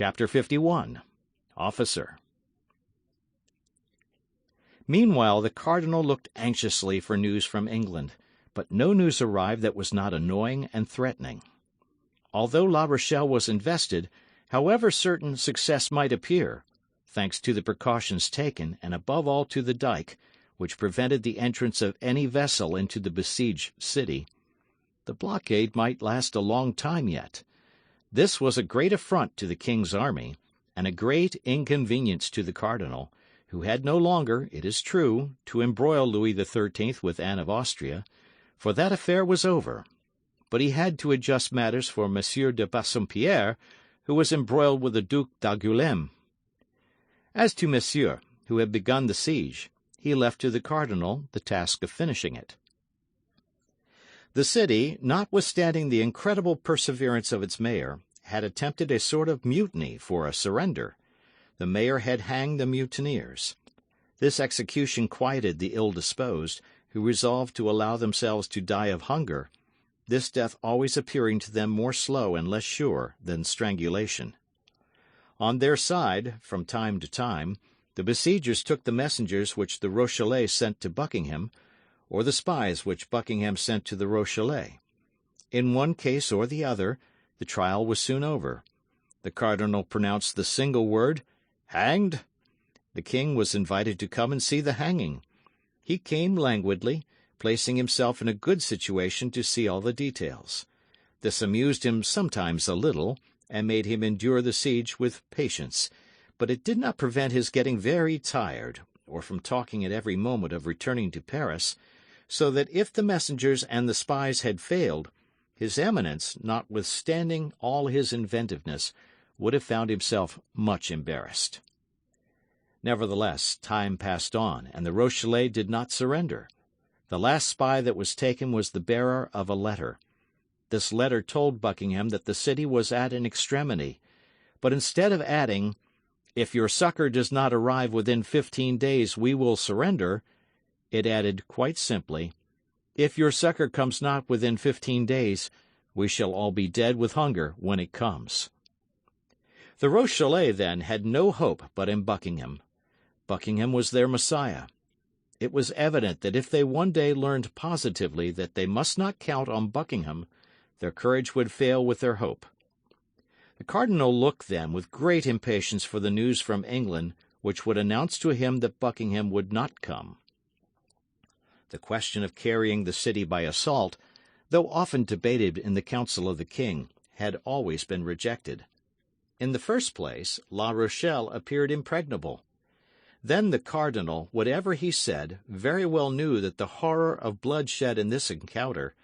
Chapter 51. Officer. Meanwhile the cardinal looked anxiously for news from England, but no news arrived that was not annoying and threatening. Although La Rochelle was invested, however certain success might appear, thanks to the precautions taken, and above all to the dike, which prevented the entrance of any vessel into the besieged city, the blockade might last a long time yet. This was a great affront to the king's army, and a great inconvenience to the cardinal, who had no longer, it is true, to embroil Louis XIII with Anne of Austria, for that affair was over. But he had to adjust matters for Monsieur de Bassompierre, who was embroiled with the Duc d'Angoulême. As to Monsieur, who had begun the siege, he left to the cardinal the task of finishing it. The city, notwithstanding the incredible perseverance of its mayor, had attempted a sort of mutiny for a surrender. The mayor had hanged the mutineers. This execution quieted the ill-disposed, who resolved to allow themselves to die of hunger, this death always appearing to them more slow and less sure than strangulation. On their side, from time to time, the besiegers took the messengers which the Rochellais sent to Buckingham, or the spies which Buckingham sent to the Rochellais. In one case or the other, the trial was soon over. The cardinal pronounced the single word, "Hanged." The king was invited to come and see the hanging. He came languidly, placing himself in a good situation to see all the details. This amused him sometimes a little, and made him endure the siege with patience, but it did not prevent his getting very tired, or from talking at every moment of returning to Paris, so that if the messengers and the spies had failed, His Eminence, notwithstanding all his inventiveness, would have found himself much embarrassed. Nevertheless, time passed on, and the Rochellais did not surrender. The last spy that was taken was the bearer of a letter. This letter told Buckingham that the city was at an extremity, but instead of adding, "If your succour does not arrive within 15 days, we will surrender," it added quite simply, "If your succour comes not within 15 days, we shall all be dead with hunger when it comes." The Rochellais, then, had no hope but in Buckingham. Buckingham was their Messiah. It was evident that if they one day learned positively that they must not count on Buckingham, their courage would fail with their hope. The cardinal looked, then, with great impatience for the news from England which would announce to him that Buckingham would not come. The question of carrying the city by assault, though often debated in the council of the king, had always been rejected. In the first place, La Rochelle appeared impregnable. Then the cardinal, whatever he said, very well knew that the horror of bloodshed in this encounter,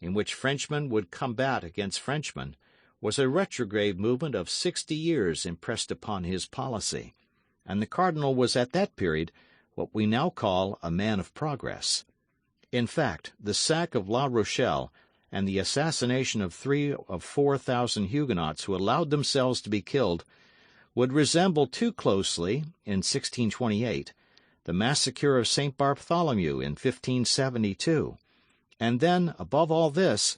in which Frenchmen would combat against Frenchmen, was a retrograde movement of 60 years impressed upon his policy, and the cardinal was at that period what we now call a man of progress. In fact, the sack of La Rochelle and the assassination of 3 of 4,000 Huguenots who allowed themselves to be killed would resemble too closely, in 1628, the massacre of St. Bartholomew in 1572, and then, above all this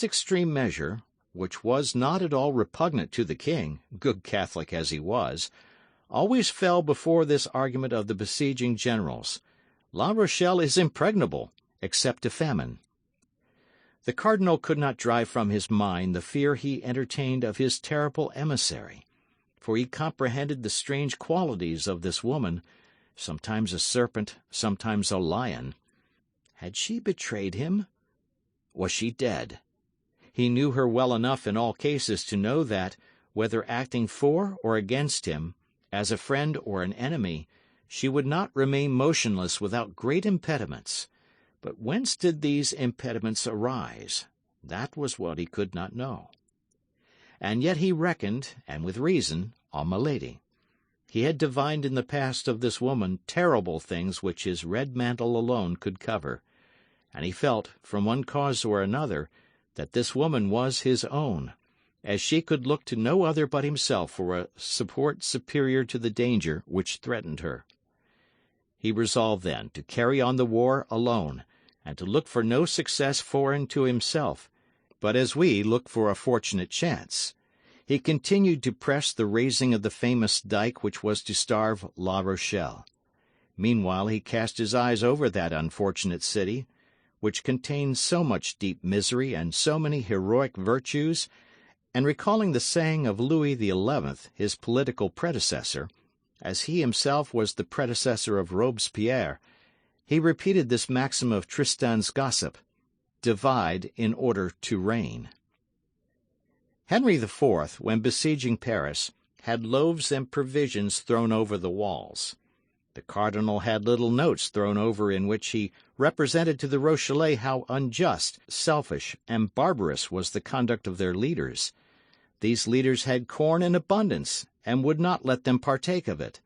extreme measure, which was not at all repugnant to the king, good Catholic as he was, always fell before this argument of the besieging generals: La Rochelle is impregnable, except to famine. The cardinal could not drive from his mind the fear he entertained of his terrible emissary, for he comprehended the strange qualities of this woman, sometimes a serpent, sometimes a lion. Had she betrayed him? Was she dead? He knew her well enough in all cases to know that, whether acting for or against him, as a friend or an enemy, she would not remain motionless without great impediments. But whence did these impediments arise? That was what he could not know. And yet he reckoned, and with reason, on Milady. He had divined in the past of this woman terrible things which his red mantle alone could cover, and he felt, from one cause or another, that this woman was his own, as she could look to no other but himself for a support superior to the danger which threatened her. He resolved, then, to carry on the war alone, and to look for no success foreign to himself, but as we look for a fortunate chance. he continued to press the raising of the famous dike which was to starve La Rochelle. Meanwhile he cast his eyes over that unfortunate city, which contained so much deep misery and so many heroic virtues, and recalling the saying of Louis XI, his political predecessor, as he himself was the predecessor of Robespierre, he repeated this maxim of Tristan's gossip: divide in order to reign. Henry IV, when besieging Paris, had loaves and provisions thrown over the walls. The cardinal had little notes thrown over in which he represented to the Rochellais how unjust, selfish, and barbarous was the conduct of their leaders. These leaders had corn in abundance, and would not let them partake of it.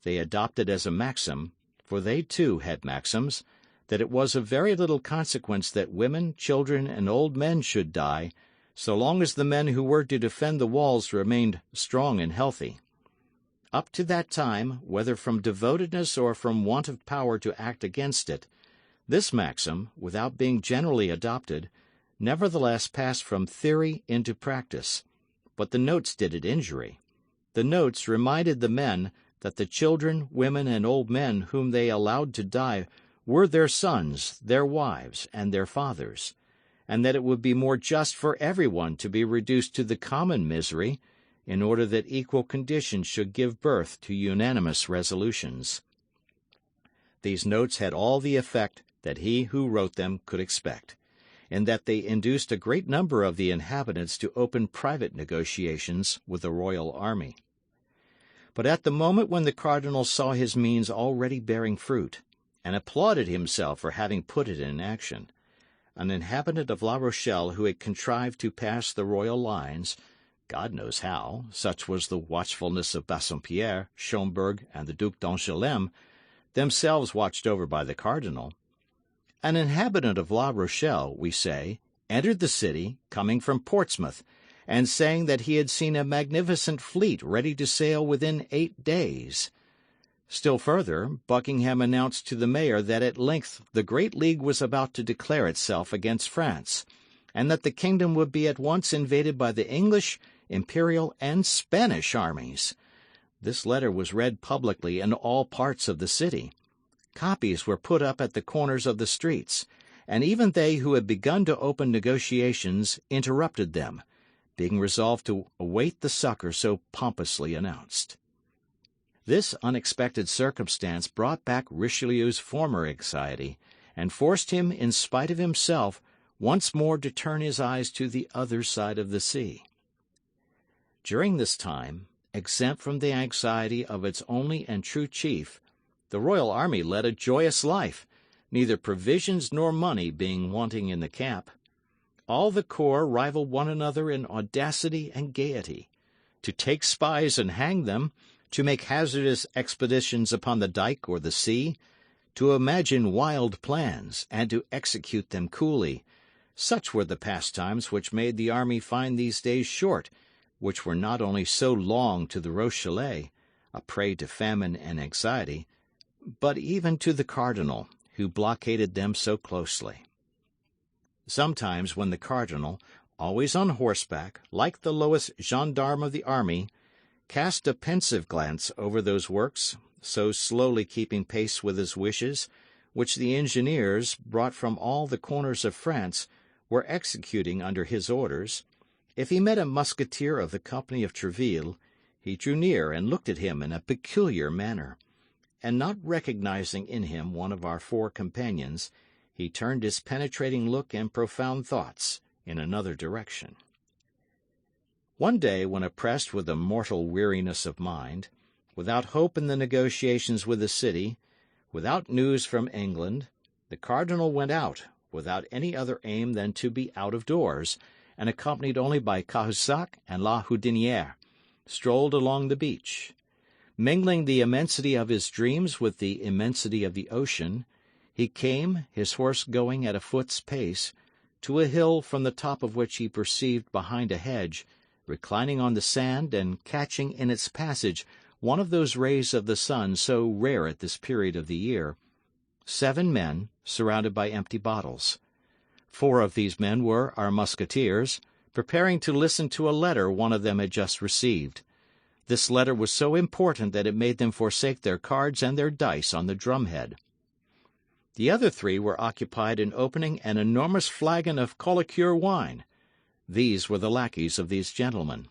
They adopted as a maxim, for they too had maxims, that it was of very little consequence that women, children, and old men should die, so long as the men who were to defend the walls remained strong and healthy. Up to that time, whether from devotedness or from want of power to act against it, this maxim, without being generally adopted, nevertheless passed from theory into practice. But the notes did it injury. The notes reminded the men that the children, women, and old men whom they allowed to die were their sons, their wives, and their fathers, and that it would be more just for everyone to be reduced to the common misery, in order that equal conditions should give birth to unanimous resolutions. These notes had all the effect that he who wrote them could expect, in that they induced a great number of the inhabitants to open private negotiations with the royal army. But at the moment when the cardinal saw his means already bearing fruit, and applauded himself for having put it in action, an inhabitant of La Rochelle who had contrived to pass the royal lines, God knows how, such was the watchfulness of Bassompierre, Schomberg, and the Duc d'Angoulême, themselves watched over by the cardinal. An inhabitant of La Rochelle, we say, entered the city, coming from Portsmouth, and saying that he had seen a magnificent fleet ready to sail within 8 days. Still further, Buckingham announced to the mayor that at length the Great League was about to declare itself against France, and that the kingdom would be at once invaded by the English, Imperial, and Spanish armies. This letter was read publicly in all parts of the city. Copies were put up at the corners of the streets, and even they who had begun to open negotiations interrupted them, being resolved to await the succor so pompously announced. This unexpected circumstance brought back Richelieu's former anxiety, and forced him, in spite of himself, once more to turn his eyes to the other side of the sea. During this time, exempt from the anxiety of its only and true chief, the royal army led a joyous life, neither provisions nor money being wanting in the camp. All the corps rivaled one another in audacity and gaiety. To take spies and hang them, to make hazardous expeditions upon the dike or the sea, to imagine wild plans, and to execute them coolly, such were the pastimes which made the army find these days short, which were not only so long to the Rochellais, a prey to famine and anxiety, but even to the cardinal, who blockaded them so closely. Sometimes when the cardinal, always on horseback, like the lowest gendarme of the army, cast a pensive glance over those works, so slowly keeping pace with his wishes, which the engineers, brought from all the corners of France, were executing under his orders, if he met a musketeer of the company of Tréville, he drew near and looked at him in a peculiar manner, and not recognizing in him one of our 4 companions, he turned his penetrating look and profound thoughts in another direction. One day, when oppressed with a mortal weariness of mind, without hope in the negotiations with the city, without news from England, the cardinal went out, without any other aim than to be out of doors, and accompanied only by Cahusac and La Houdinière, strolled along the beach. Mingling the immensity of his dreams with the immensity of the ocean, he came, his horse going at a foot's pace, to a hill from the top of which he perceived behind a hedge, reclining on the sand and catching in its passage one of those rays of the sun so rare at this period of the year, 7 men surrounded by empty bottles. 4 of these men were our musketeers, preparing to listen to a letter one of them had just received. This letter was so important that it made them forsake their cards and their dice on the drumhead. The other three were occupied in opening an enormous flagon of Collicure wine. These were the lackeys of these gentlemen.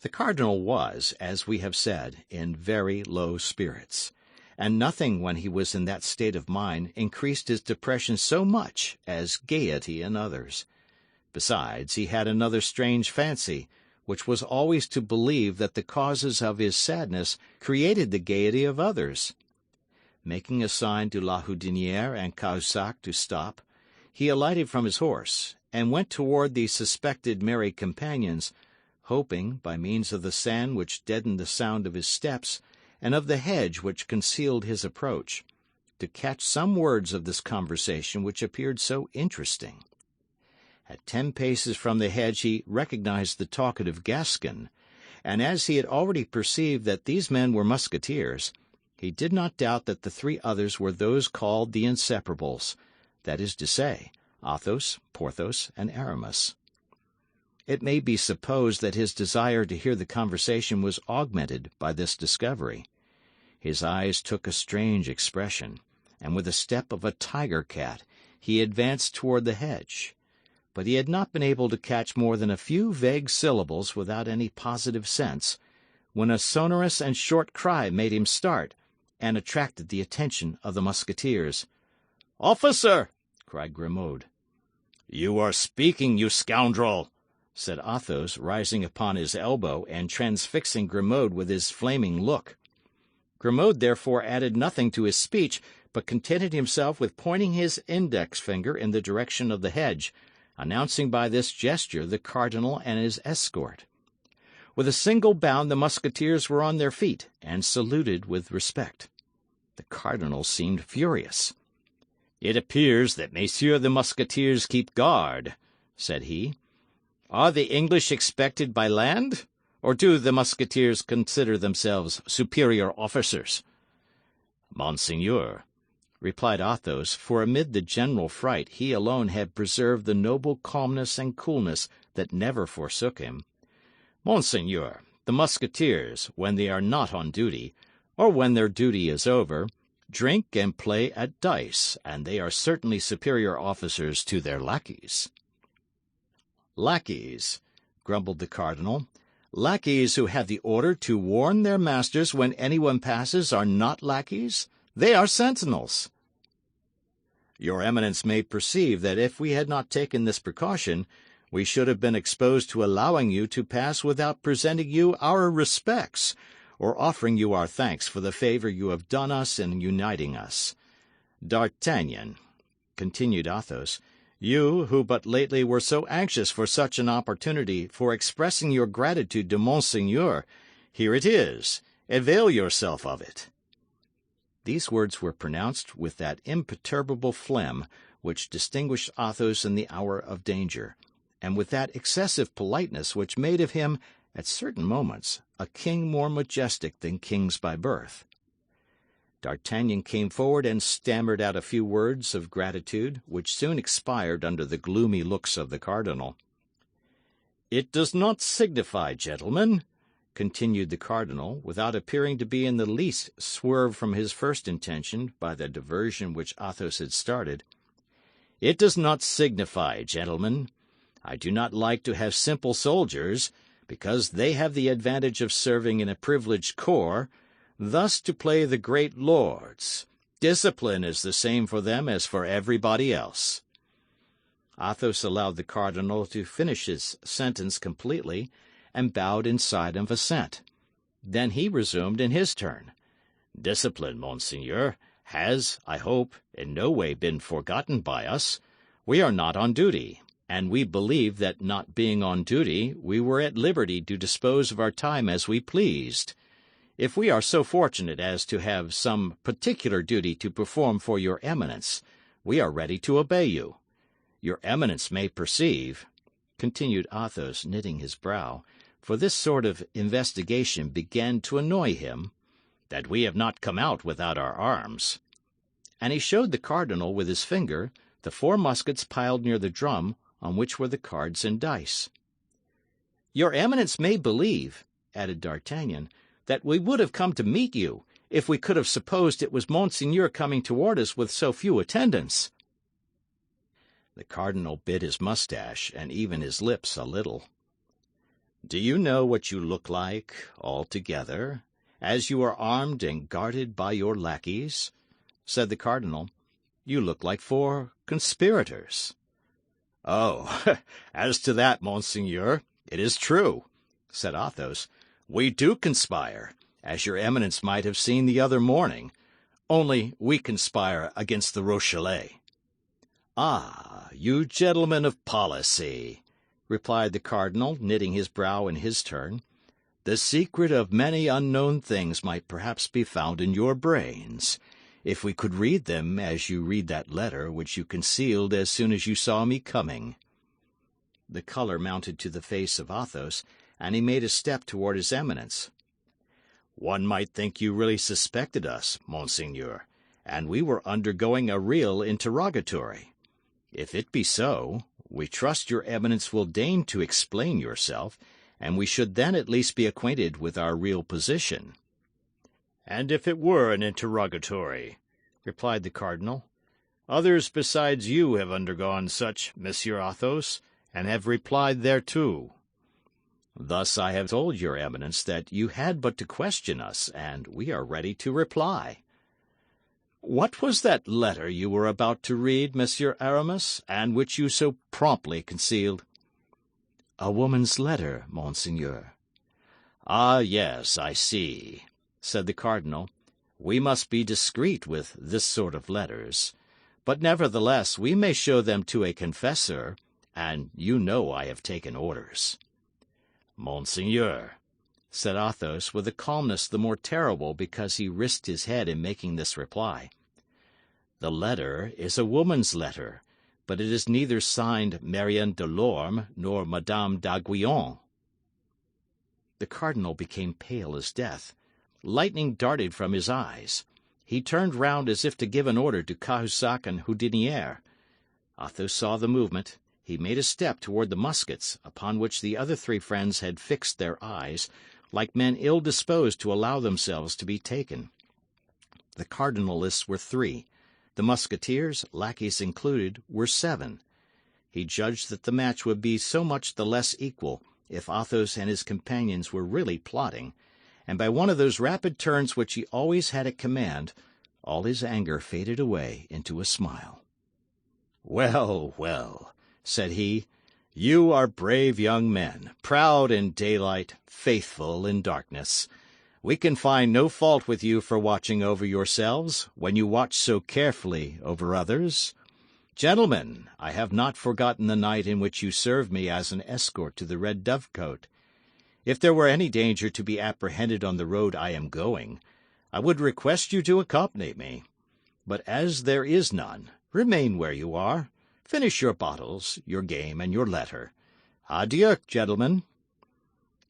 The cardinal was, as we have said, in very low spirits, and nothing when he was in that state of mind increased his depression so much as gaiety in others. Besides, he had another strange fancy, which was always to believe that the causes of his sadness created the gaiety of others. Making a sign to La Houdinière and Cahusac to stop, he alighted from his horse, and went toward the suspected merry companions, hoping, by means of the sand which deadened the sound of his steps, and of the hedge which concealed his approach, to catch some words of this conversation which appeared so interesting. At 10 paces from the hedge he recognized the talkative Gascon, and as he had already perceived that these men were musketeers, he did not doubt that the 3 others were those called the Inseparables, that is to say, Athos, Porthos, and Aramis. It may be supposed that his desire to hear the conversation was augmented by this discovery. His eyes took a strange expression, and with the step of a tiger-cat he advanced toward the hedge. But he had not been able to catch more than a few vague syllables without any positive sense, when a sonorous and short cry made him start, and attracted the attention of the musketeers. "Officer!" cried Grimaud. "You are speaking, you scoundrel!" said Athos, rising upon his elbow and transfixing Grimaud with his flaming look. Grimaud therefore added nothing to his speech, but contented himself with pointing his index finger in the direction of the hedge, announcing by this gesture the cardinal and his escort. With a single bound the musketeers were on their feet, and saluted with respect. The cardinal seemed furious. "It appears that messieurs the musketeers keep guard," said he. "Are the English expected by land, or do the musketeers consider themselves superior officers?" "Monseigneur," replied Athos, for amid the general fright he alone had preserved the noble calmness and coolness that never forsook him. "Monseigneur, the musketeers, when they are not on duty, or when their duty is over, drink and play at dice, and they are certainly superior officers to their lackeys." "Lackeys," grumbled the cardinal. "Lackeys who have the order to warn their masters when anyone passes are not lackeys. They are sentinels." "Your Eminence may perceive that if we had not taken this precaution, we should have been exposed to allowing you to pass without presenting you our respects, or offering you our thanks for the favour you have done us in uniting us. D'Artagnan," continued Athos, "you, who but lately were so anxious for such an opportunity for expressing your gratitude to Monseigneur, here it is. Avail yourself of it." These words were pronounced with that imperturbable phlegm which distinguished Athos in the hour of danger, and with that excessive politeness which made of him, at certain moments, a king more majestic than kings by birth. D'Artagnan came forward and stammered out a few words of gratitude, which soon expired under the gloomy looks of the cardinal. "It does not signify, gentlemen," continued the cardinal, without appearing to be in the least swerved from his first intention by the diversion which Athos had started. "It does not signify, gentlemen. I do not like to have simple soldiers, because they have the advantage of serving in a privileged corps, thus to play the great lords. Discipline is the same for them as for everybody else." Athos allowed the cardinal to finish his sentence completely, and bowed in sign of assent. Then he resumed in his turn. "Discipline, monseigneur, has, I hope, in no way been forgotten by us. We are not on duty, and we believe that not being on duty, we were at liberty to dispose of our time as we pleased. If we are so fortunate as to have some particular duty to perform for your Eminence, we are ready to obey you. Your Eminence may perceive," continued Athos, knitting his brow, for this sort of investigation began to annoy him, "that we have not come out without our arms." And he showed the cardinal with his finger the 4 muskets piled near the drum, on which were the cards and dice. "Your Eminence may believe," added D'Artagnan, "that we would have come to meet you, if we could have supposed it was Monseigneur coming toward us with so few attendants." The cardinal bit his moustache and even his lips a little. "Do you know what you look like, altogether, as you are armed and guarded by your lackeys?" said the cardinal. "You look like 4 conspirators." "Oh, as to that, monseigneur, it is true," said Athos. "We do conspire, as your Eminence might have seen the other morning. Only we conspire against the Rochellais." "Ah, you gentlemen of policy," replied the cardinal, knitting his brow in his turn. "The secret of many unknown things might perhaps be found in your brains, if we could read them as you read that letter which you concealed as soon as you saw me coming." The colour mounted to the face of Athos, and he made a step toward his Eminence. "One might think you really suspected us, monseigneur, and we were undergoing a real interrogatory. If it be so, we trust your Eminence will deign to explain yourself, and we should then at least be acquainted with our real position." "And if it were an interrogatory," replied the cardinal, "others besides you have undergone such, Monsieur Athos, and have replied thereto. Thus I have told your Eminence that you had but to question us, and we are ready to reply. What was that letter you were about to read, Monsieur Aramis, and which you so promptly concealed?" "A woman's letter, monseigneur." "Ah, yes, I see," said the cardinal. "We must be discreet with this sort of letters. But nevertheless we may show them to a confessor, and you know I have taken orders." "Monseigneur," said Athos, with a calmness the more terrible because he risked his head in making this reply, "the letter is a woman's letter, but it is neither signed Marion de Lorme nor Madame d'Aiguillon." The cardinal became pale as death. Lightning darted from his eyes. He turned round as if to give an order to Cahusac and Houdinière. Athos saw the movement. He made a step toward the muskets, upon which the other 3 friends had fixed their eyes, like men ill disposed to allow themselves to be taken. The cardinalists were 3. The Musketeers, lackeys included, were 7. He judged that the match would be so much the less equal if Athos and his companions were really plotting, and by one of those rapid turns which he always had at command, all his anger faded away into a smile. "Well, well," said he, "you are brave young men, proud in daylight, faithful in darkness. We can find no fault with you for watching over yourselves, when you watch so carefully over others. Gentlemen, I have not forgotten the night in which you served me as an escort to the Red Dovecot. If there were any danger to be apprehended on the road I am going, I would request you to accompany me. But as there is none, remain where you are. Finish your bottles, your game, and your letter. Adieu, gentlemen."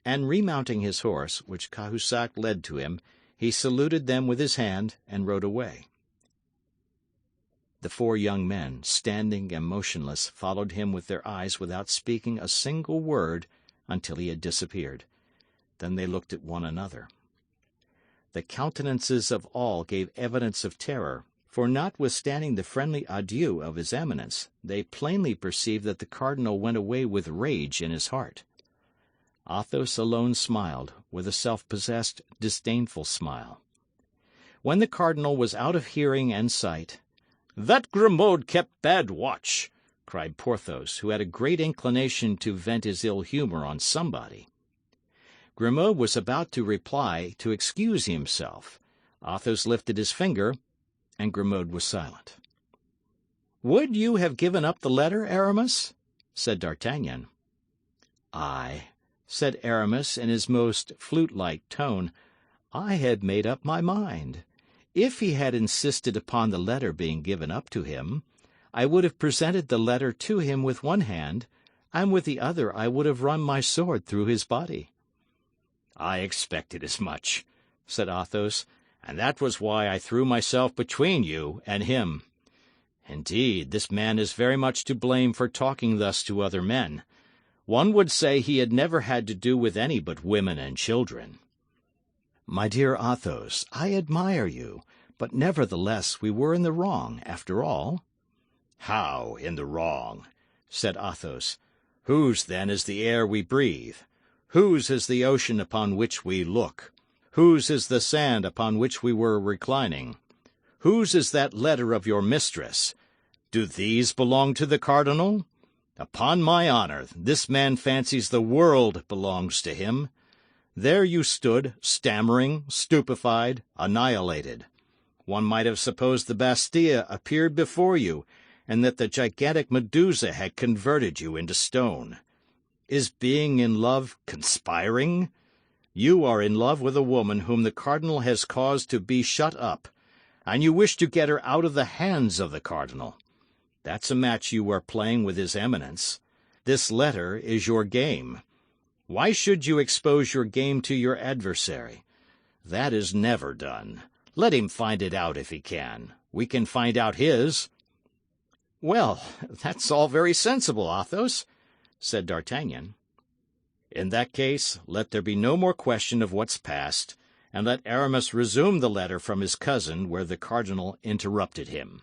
And remounting his horse, which Cahusac led to him, he saluted them with his hand and rode away. The 4 young men, standing and motionless, followed him with their eyes without speaking a single word until he had disappeared. Then they looked at one another. The countenances of all gave evidence of terror, for notwithstanding the friendly adieu of his Eminence, they plainly perceived that the cardinal went away with rage in his heart. Athos alone smiled, with a self-possessed, disdainful smile. When the cardinal was out of hearing and sight, "That Grimaud kept bad watch," cried Porthos, who had a great inclination to vent his ill humour on somebody. Grimaud was about to reply to excuse himself. Athos lifted his finger, and Grimaud was silent. "Would you have given up the letter, Aramis?" said D'Artagnan. "I," said Aramis in his most flute-like tone, "I had made up my mind. If he had insisted upon the letter being given up to him, I would have presented the letter to him with one hand, and with the other I would have run my sword through his body." "I expected as much," said Athos, "and that was why I threw myself between you and him. Indeed, this man is very much to blame for talking thus to other men. One would say he had never had to do with any but women and children. My dear Athos, I admire you, but nevertheless we were in the wrong, after all. How in the wrong? Said Athos. Whose, then, is the air we breathe? Whose is the ocean upon which we look? Whose is the sand upon which we were reclining? Whose is that letter of your mistress? Do these belong to the cardinal? Upon my honour, this man fancies the world belongs to him. There you stood, stammering, stupefied, annihilated. One might have supposed the Bastille appeared before you, and that the gigantic Medusa had converted you into stone. Is being in love conspiring? You are in love with a woman whom the cardinal has caused to be shut up, and you wish to get her out of the hands of the cardinal. That's a match you are playing with his eminence. This letter is your game. Why should you expose your game to your adversary? That is never done. Let him find it out if he can. We can find out his. Well, that's all very sensible, Athos, said D'Artagnan. In that case, let there be no more question of what's past, and let Aramis resume the letter from his cousin where the cardinal interrupted him.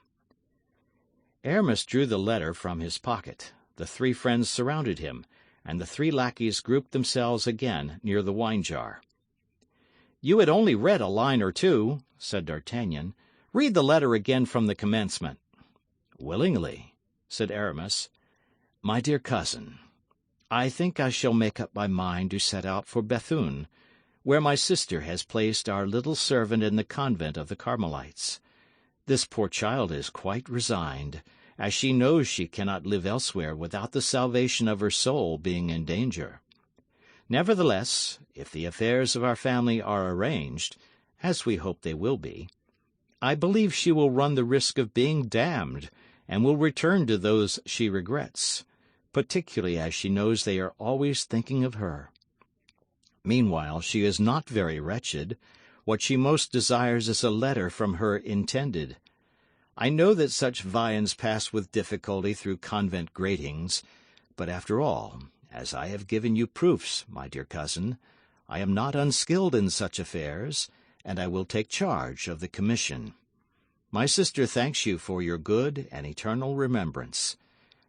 Aramis drew the letter from his pocket. The three friends surrounded him, and the three lackeys grouped themselves again near the wine-jar. You had only read a line or two, said D'Artagnan. Read the letter again from the commencement. Willingly, said Aramis. My dear cousin, I think I shall make up my mind to set out for Bethune, where my sister has placed our little servant in the convent of the Carmelites. This poor child is quite resigned, as she knows she cannot live elsewhere without the salvation of her soul being in danger. Nevertheless, if the affairs of our family are arranged, as we hope they will be, I believe she will run the risk of being damned, and will return to those she regrets, particularly as she knows they are always thinking of her. Meanwhile, she is not very wretched. What she most desires is a letter from her intended. I know that such viands pass with difficulty through convent gratings, but after all, as I have given you proofs, my dear cousin, I am not unskilled in such affairs, and I will take charge of the commission. My sister thanks you for your good and eternal remembrance.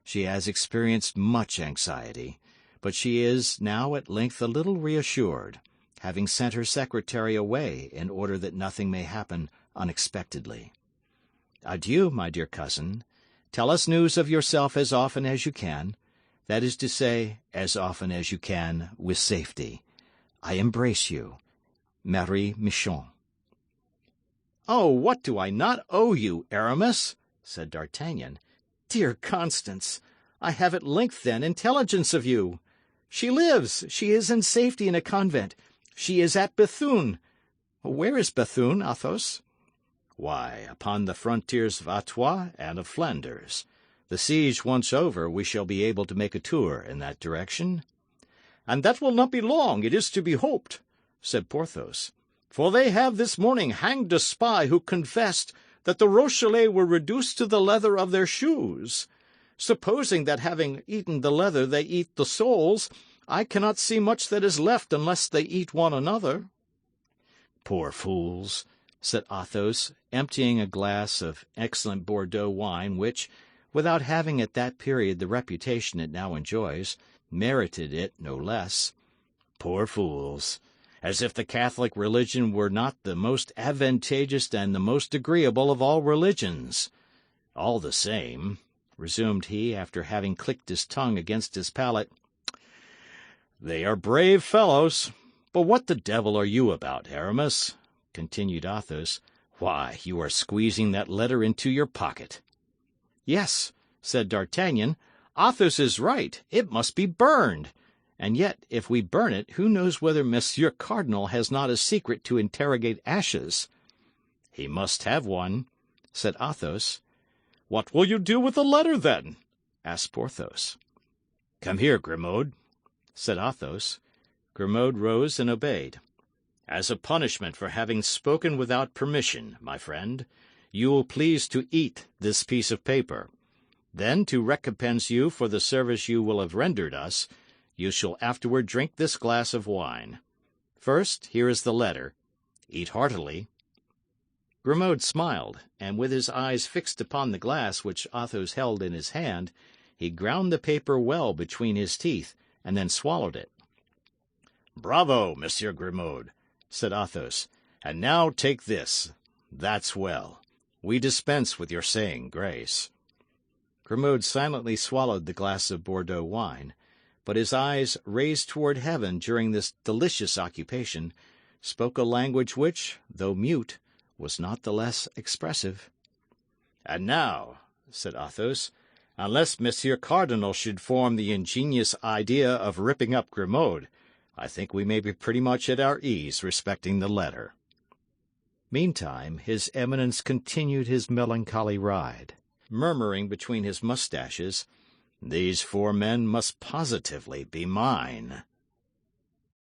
She has experienced much anxiety, but she is now at length a little reassured, having sent her secretary away in order that nothing may happen unexpectedly. Adieu, my dear cousin. Tell us news of yourself as often as you can, that is to say, as often as you can with safety. I embrace you. Marie Michon. Oh, what do I not owe you, Aramis? Said D'Artagnan. Dear Constance, I have at length, then, intelligence of you. She lives. She is in safety in a convent. She is at Bethune. Where is Bethune, Athos? Why, upon the frontiers of Artois and of Flanders. The siege once over, we shall be able to make a tour in that direction. And that will not be long, it is to be hoped, said Porthos. For they have this morning hanged a spy who confessed that the Rochellais were reduced to the leather of their shoes. Supposing that having eaten the leather they eat the soles, I cannot see much that is left unless they eat one another. Poor fools, said Athos, emptying a glass of excellent Bordeaux wine which, without having at that period the reputation it now enjoys, merited it no less. Poor fools! As if the Catholic religion were not the most advantageous and the most agreeable of all religions. All the same, resumed he, after having clicked his tongue against his palate, they are brave fellows. But what the devil are you about, Aramis? Continued Athos. Why, you are squeezing that letter into your pocket. Yes, said D'Artagnan, Athos is right. It must be burned. And yet, if we burn it, who knows whether Monsieur Cardinal has not a secret to interrogate ashes? He must have one, said Athos. What will you do with the letter, then? asked Porthos. Come here, Grimaud, said Athos. Grimaud rose and obeyed. As a punishment for having spoken without permission, my friend, you will please to eat this piece of paper. Then, to recompense you for the service you will have rendered us, you shall afterward drink this glass of wine. First, here is the letter. Eat heartily." Grimaud smiled, and with his eyes fixed upon the glass which Athos held in his hand, he ground the paper well between his teeth, and then swallowed it. "Bravo, Monsieur Grimaud," said Athos. "And now take this. That's well. We dispense with your saying grace." Grimaud silently swallowed the glass of Bordeaux wine, but his eyes, raised toward heaven during this delicious occupation, spoke a language which, though mute, was not the less expressive. "And now," said Athos, "unless Monsieur Cardinal should form the ingenious idea of ripping up Grimaud, I think we may be pretty much at our ease respecting the letter." Meantime, his Eminence continued his melancholy ride, murmuring between his moustaches, "These 4 men must positively be mine."